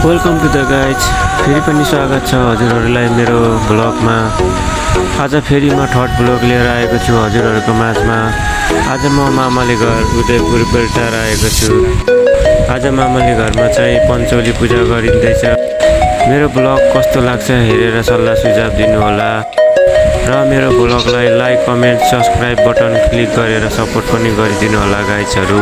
Welcome to the guys. फेरि पनि स्वागत छ हजुरहरूलाई मेरो ब्लगमा। आज फेरि म थर्ड ब्लग लिएर आएको छु हजुरहरूको माझमा। आज म मामाले घर उदयपुर बेलटार आएको छु। आज मामाले घरमा चाहिँ पञ्चौली पूजा गरिँदैछ। मेरो ब्लग कस्तो लाग्छ हेरेर सल्लाह सुझाव दिनुहोला र मेरो ब्लगलाई like comment subscribe button click गरेर सपोर्ट पनि गरिदिनु होला गाइजहरू।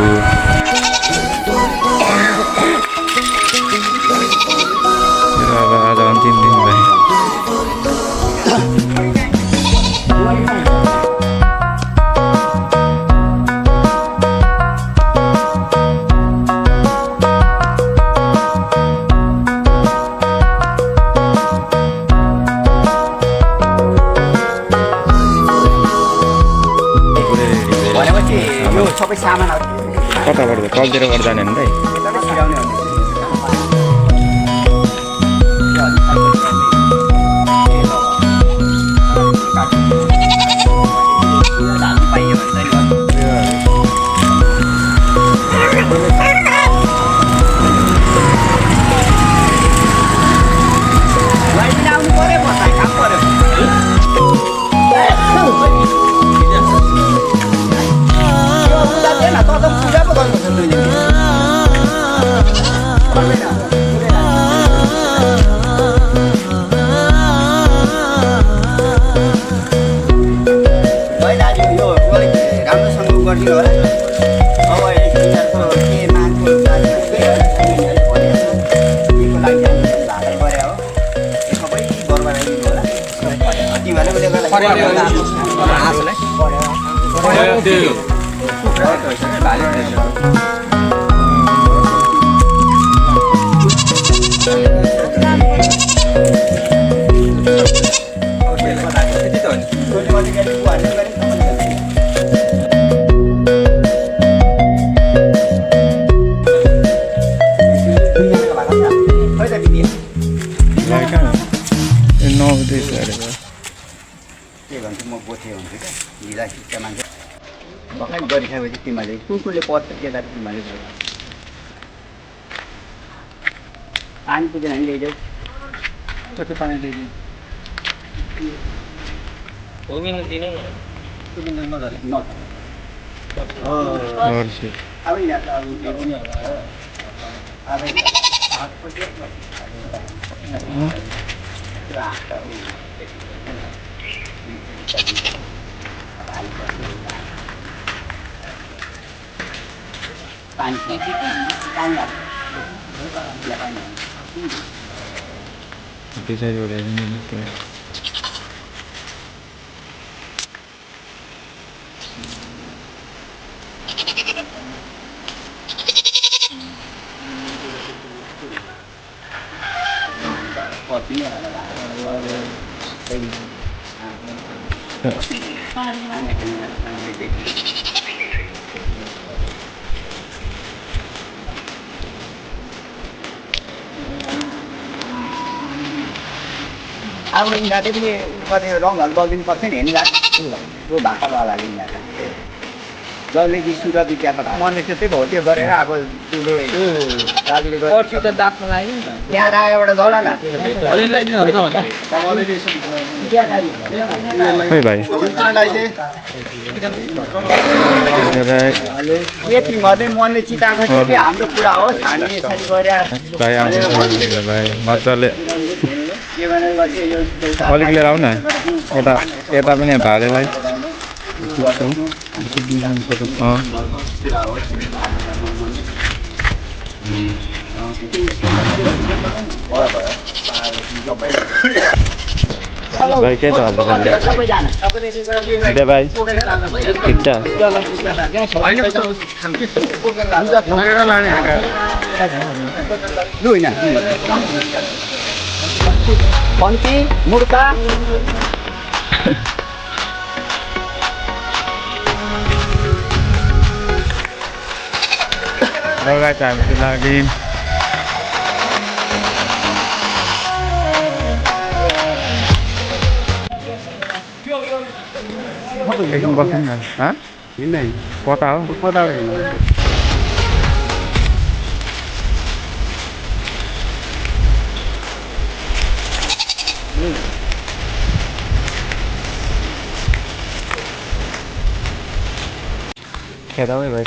आज अन्तिम दिन भाइ सबै सामानहरु कताबाट कलतिर गर्दा जाने नि दाइ गरिसकेपछि तिमीले कुकुरले पर्छ केटा तिमीले पानी पुगेन भने ल्याइदेऊ कति पानी ल्याइदिनु अब यिनीहरू पनि कति रङहरू बगिदिनु पर्छ नि हेर्नु त्यो भाकामा लाग्यो यिनीहरू जसले कि सुरत विद्याको मने चाहिँ त्यही भयो त्यो गरेर अब दाजुले त्यहाँ राखेर एउटा जला न भाइ यति मात्रै मनले चिताएको थियो कि हाम्रो कुरा हो हामी यसरी गरेर भाइ आउँछ भाइ मजाले अलिक लिएर आऊ न यता पनि भालेलाई भाइ के छ भाइ ठिक छ लु होइन पन्ती मुर्का हामीको लागि एकछिन बस्नु न कता हो खेदाउँ भाइ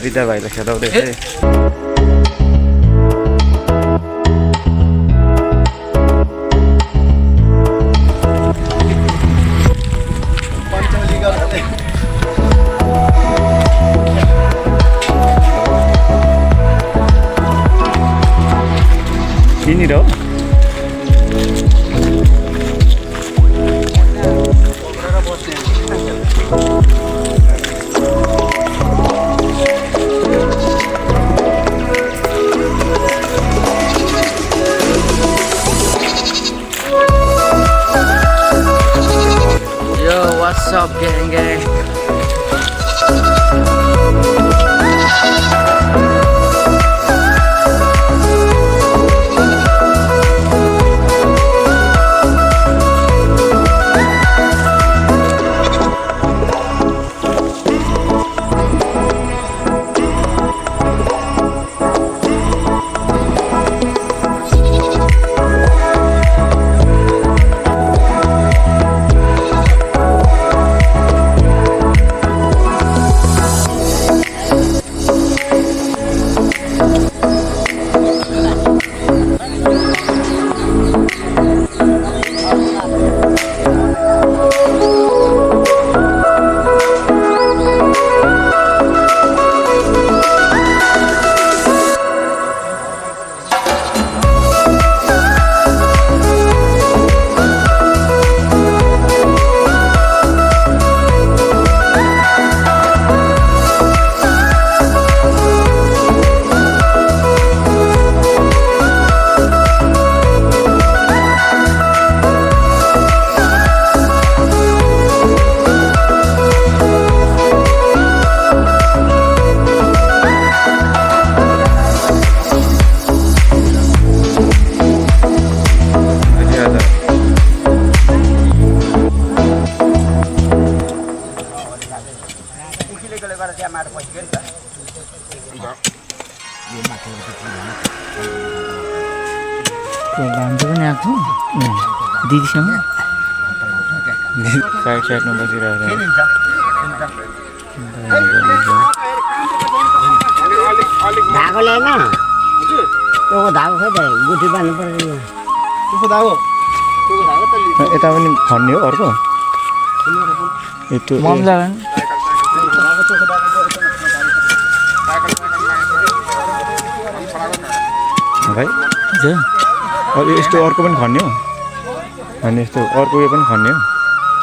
बिदा भाइलाई खेदाउँदै यहीँनिर हो What's up, gang? दिदीसँग साइड साइडमा बसिरहेको धागोले होइन त्यो धागो खोइ त गुठी बान्नु पर्यो यता पनि खन्ने हो अर्को भाइ अहिले यस्तो अर्को पनि खन्ने हो अनि यस्तो अर्को उयो पनि खन्ने हो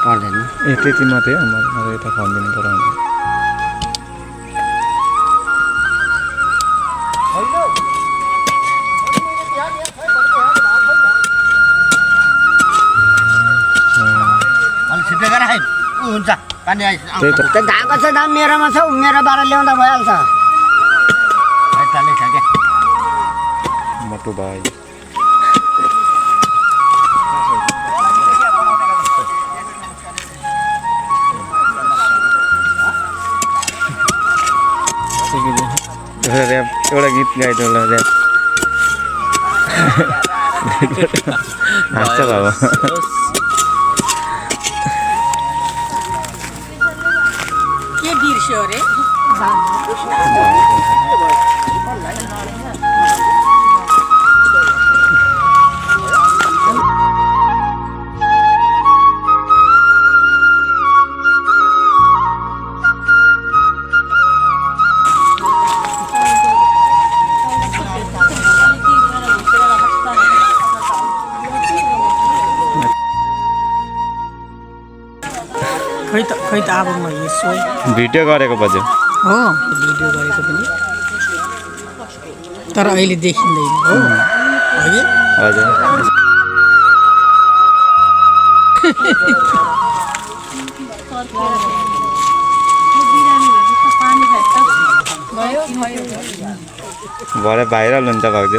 पर्दैन ए त्यति मात्रै हो मलाई यता खनिदिनु पर्यो हुन्छ पानी त्यो धागो छ दाम मेरोमा छ मेरोबाट ल्याउँदा भइहाल्छ मोटो भाइ ऱ्याप एउटा गीत गाइदिनु होला ऱ्याप हाँस्छ बाबा के बिर्स्यो रे खै त अब म यसो भिडियो गरेको बज्यो हो भिडियो गरेको पनि तर अहिले देखिँदैन हो अघि हजुर भरे भाइरल हुन्छ भाउजू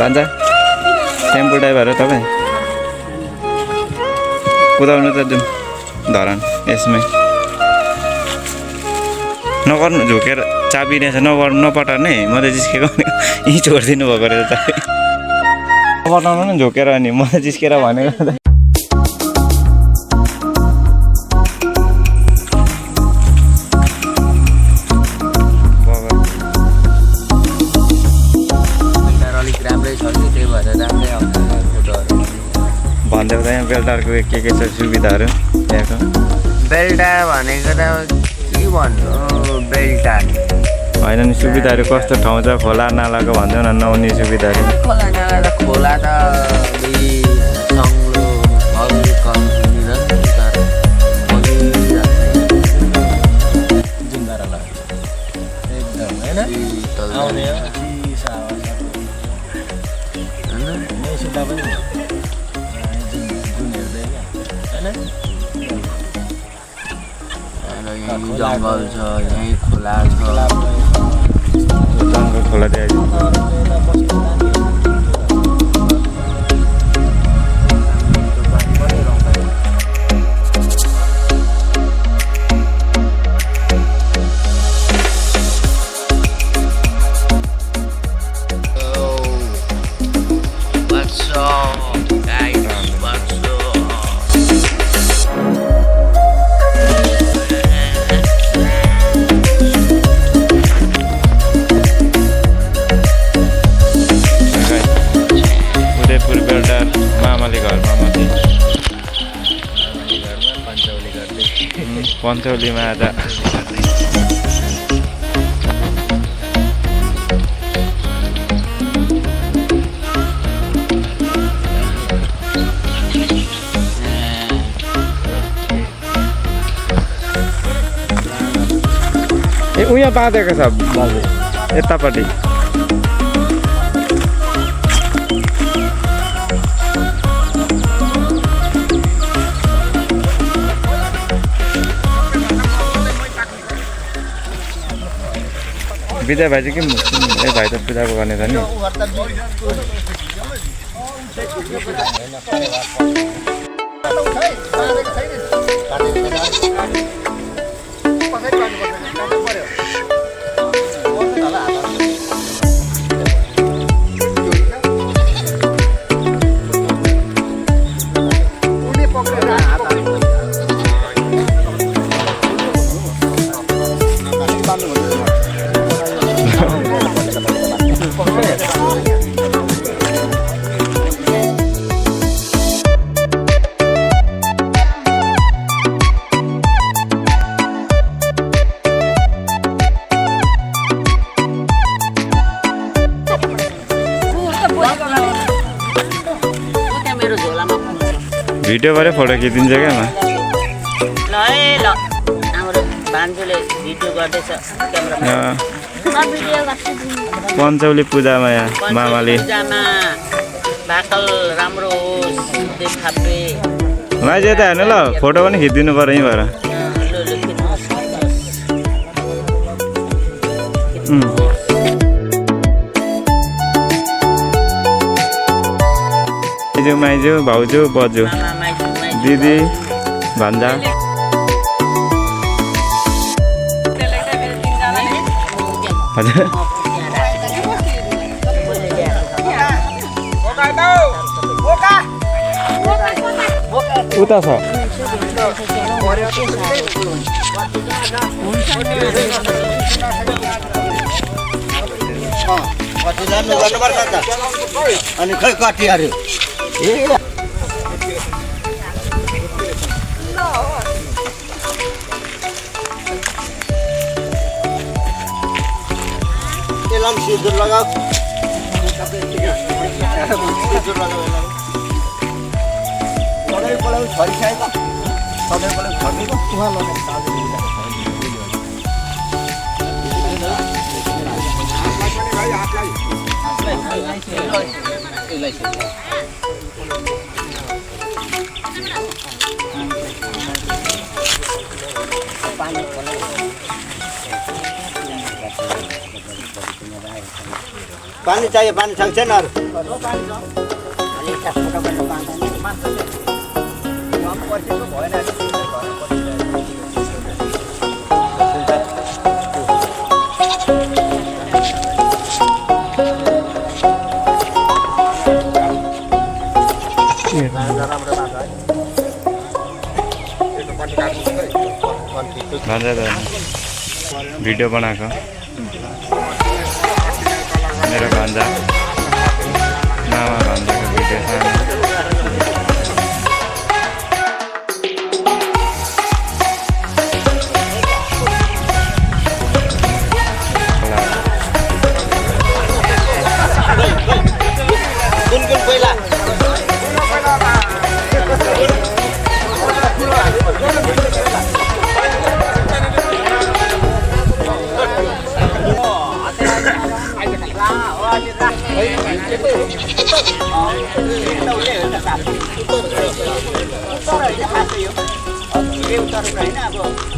जान्छ टेम्पो ड्राइभर हो तपाईँ कुदाउनु त जाउँ धरान यसमै नगर्नु झुकेर चाबी रहेछ नगर्नु नपटार्ने म त जिस्केको यहीँ छोडिदिनु भएको रहेछ चाबी नपटाउनु नि झुकेर अनि म त जिस्केर भनेको भनिदेऊ त यहाँ बेल्टारको के छ सुविधाहरू यहाँको बेल्टार भनेको त के भन्नु बेल्टार होइन नि सुविधाहरू कस्तो ठाउँ छ खोला नालाको भनिदेऊ न नहुने सुविधाहरू खोला नाला त खोला त सङ्लो जङ्गल छ यहीँ खोला छ जङ्गल खोला त्यहाँ पन्चौलीमा आज ए उहाँ बाँधेको छ बाबु यतापट्टि विजय भाइ चाहिँ के ए भाइ त पूजाको गर्ने छ नि भिडियो गरेर फोटो खिचिदिन्छ क्या ल है ल हाम्रो भान्जुले भिडियो गर्दैछ पन्चौली पूजामा यहाँ मामाले पूजामा भाकल राम्रो होस् देखापे मान्छे यता हेर्नु ल फोटो पनि खिचिदिनु पर्यो यहीँ भएर माइजू भाउजू बजू दिदी भान्जा हजुर उता छ अनि खै कटिहरू एलाम सिन्दुर लगाऊ सधैँ छोरी खाएको सधैँ छोरीको उहाँ पानी चाहियो पानी सक्छ न अरू भान्जा त भिडियो बनाएको मेरो भान्जा मामा भान्जाको भिडियो सानो कुन पहिला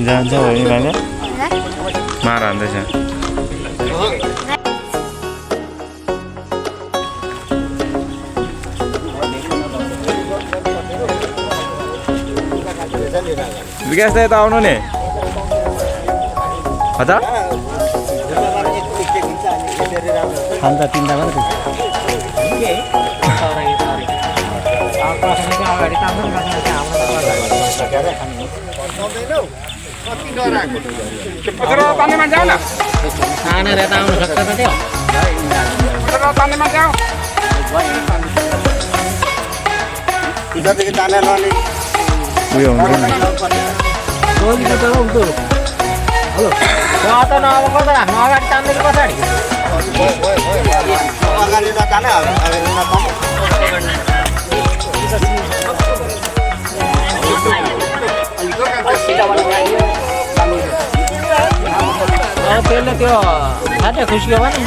जान्छ भने भान्जा मार हान्दैछ विकास त यता आउनु नि हजुर खान्छ तिनवटा मात्रै खानेर यता आउनु सक्छ त त्यो जतिको तानेर लाने उयो हुन्छ नि अगाडि तान्दैन पछाडि अगाडि नताने अगाडि नताने त्यसले त्यो साथै खुसी हो भने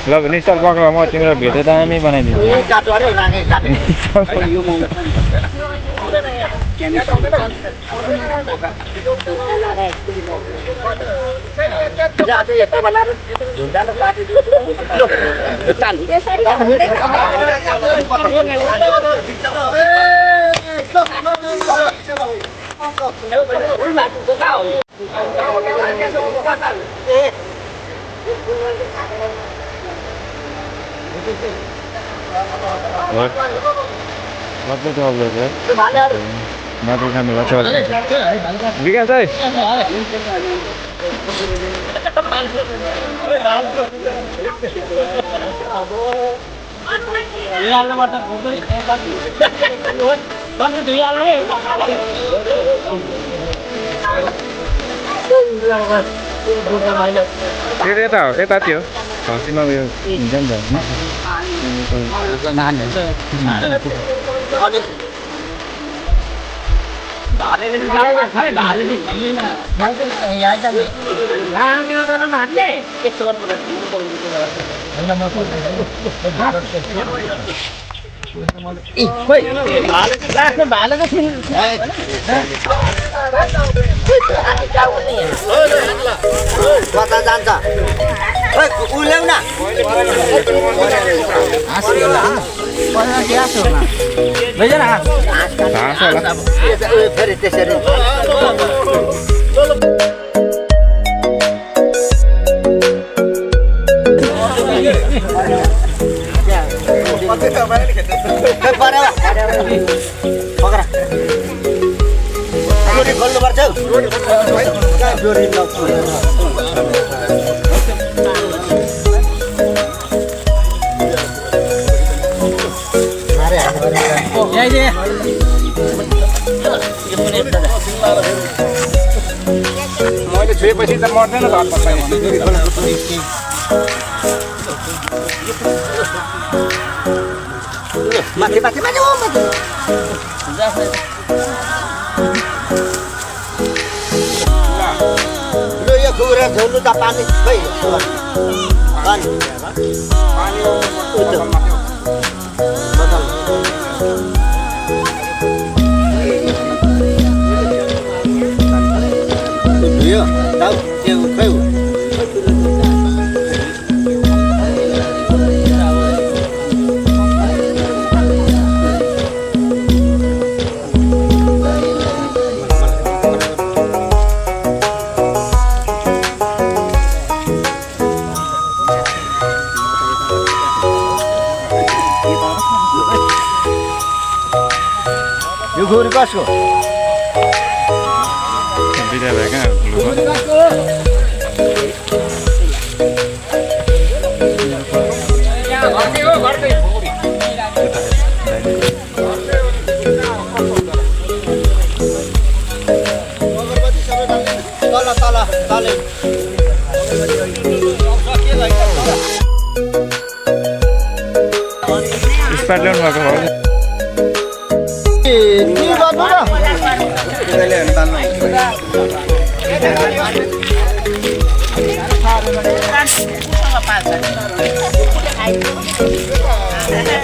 ल भने सर पक्र म तिम्रो भेटे दामी बनाइदिन्छु What the hell is it? Not the kind of what you can say. Eta tio. Kasi mau yo injan dah. Nahan ya. कता जान्छ ऊ ल्याउ न घाँस होला फेरि त्यसरी खोल्नुपर्छ मैले छुएपछि त मर्दैन माथि माथि माथि यो कुरा झोल्नु त पानी खै यो घुरी कसको बिदा भयो कहाँ तल तल तल स्पाट ल्याउनु भएको हो के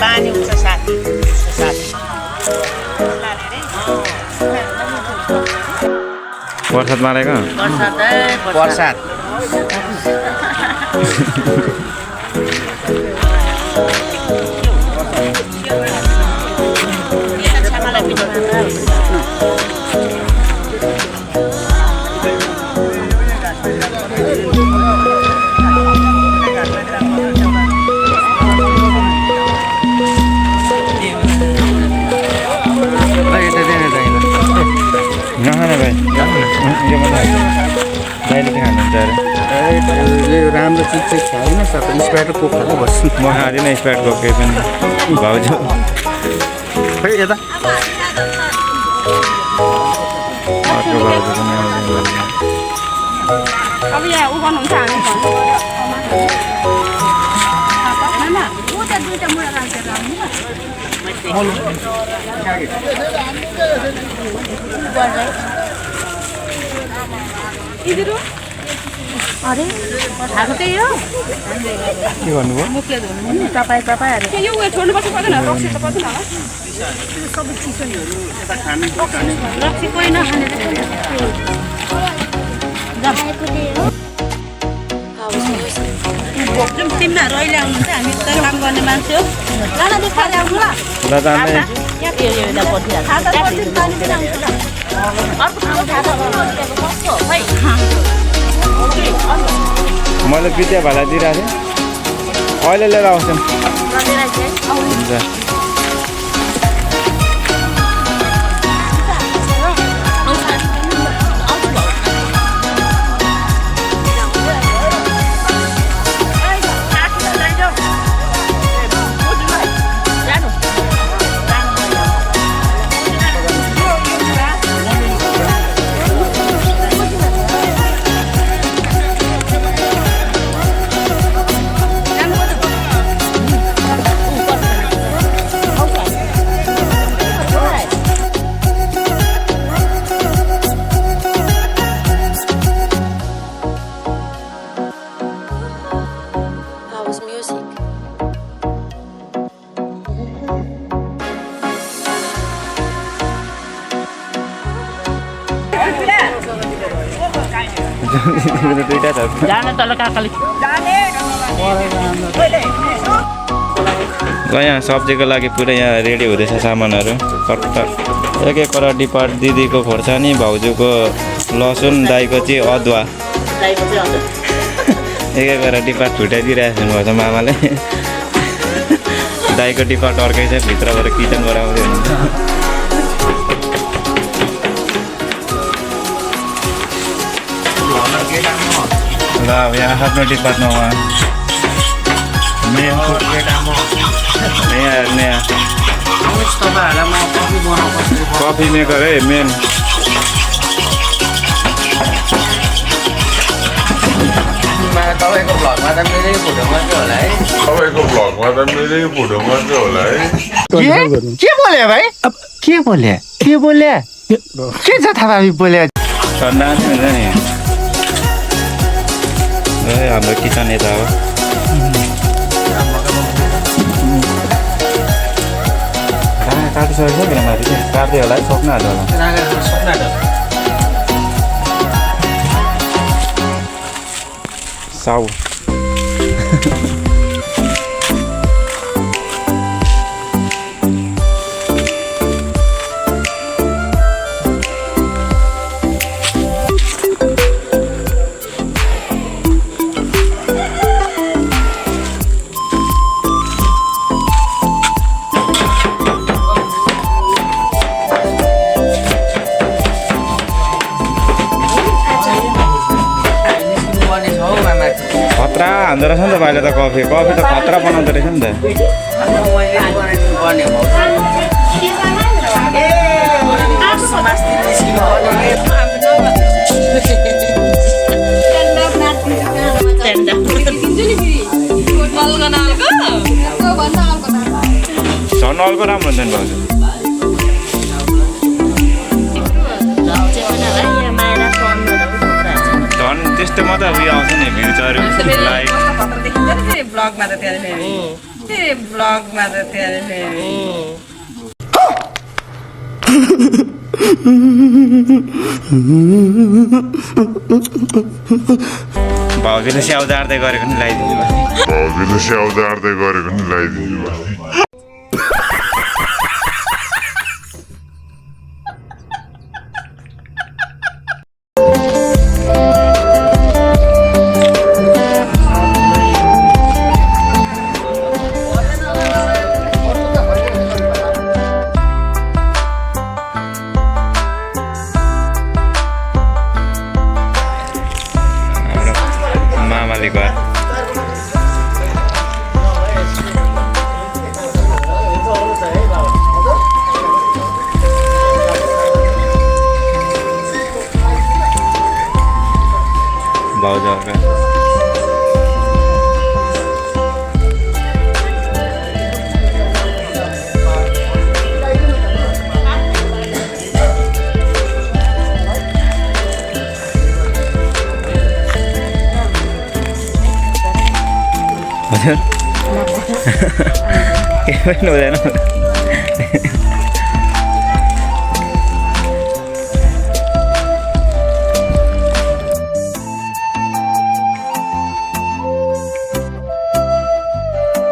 पानी उठ्छ साथी प्रसाद मारेको प्रसाद नखाने भाइ यो मात्रै दाइले के खानुहुन्छ अरे यो राम्रो चिज चाहिँ खाएन सबै स्प्राइट र कोक खानु बस्नु म खाँदिनँ स्प्राइट कोक केही पनि भाउजू खै यता अर्को भाउजू पनि आउँदैन अब यहाँ उ गर्नुहुन्छ हामी ऊ त दुईटा मुला राखेर अरे खाएको त्यही हो के भन्नुभयो मुखले धुनु नि तपाईँ तपाईँहरू यो उयो छोड्नुपर्छ पर्दैन रक्सी त पर्दैन होला सबै चिसो नि रक्सी कोही नखाने तिमीहरू अहिले आउनुहुन्छ हामी त काम गर्ने मान्छे हो लाला देखाएर आउनु ल ल जाने मैले पिटिया भाला दिइरहेको थिएँ अहिले लिएर आउँछन् हुन्छ दुईटा छ जाने तल काकाले ल यहाँ सब्जीको लागि पुरै यहाँ रेडी हुँदैछ सामानहरू कट्टा एक एकवटा डिपार्ट दिदीको खोर्सानी भाउजूको लसुन दाइको चाहिँ अदुवा एक एकवटा डिपार्ट छुट्याइदिइरहेको हुनुभएछ मामाले दाइको डिपार्ट अर्कै छ भित्रबाट किचनबाट आउँदै हुनुहुन्छ ल अब यहाँ आफ्नो डिपार्टमा उहाँ मेन कुक यहाँ हेर्ने कफी मेकर है मेन तपाईँको भ्लगमा त मेरै फोटो मात्रै होला है के बोले भाइ के बोले के छ थाहा बोले ठन्डा हुन्छ नि हाम्रो किचन यता हो काटिसकेको छ किन माथि काट्दै होला है सक्नु आँट्यो होला साउ खतरा हान्दो रहेछ नि त भाइले त कफी त खतरा बनाउँदो रहेछ नि त झन् अल्को राम्रो हुन्छ नि भाउजू झन् त्यस्तो मात्रै उयो आउँछ नि भ्युजहरू लाइक ब्लगमा त फेरि भाउजूले स्याउ जार्दै गरेको नि लगाइदिनु मामाले घर भाउजूको के पनि हुँदैन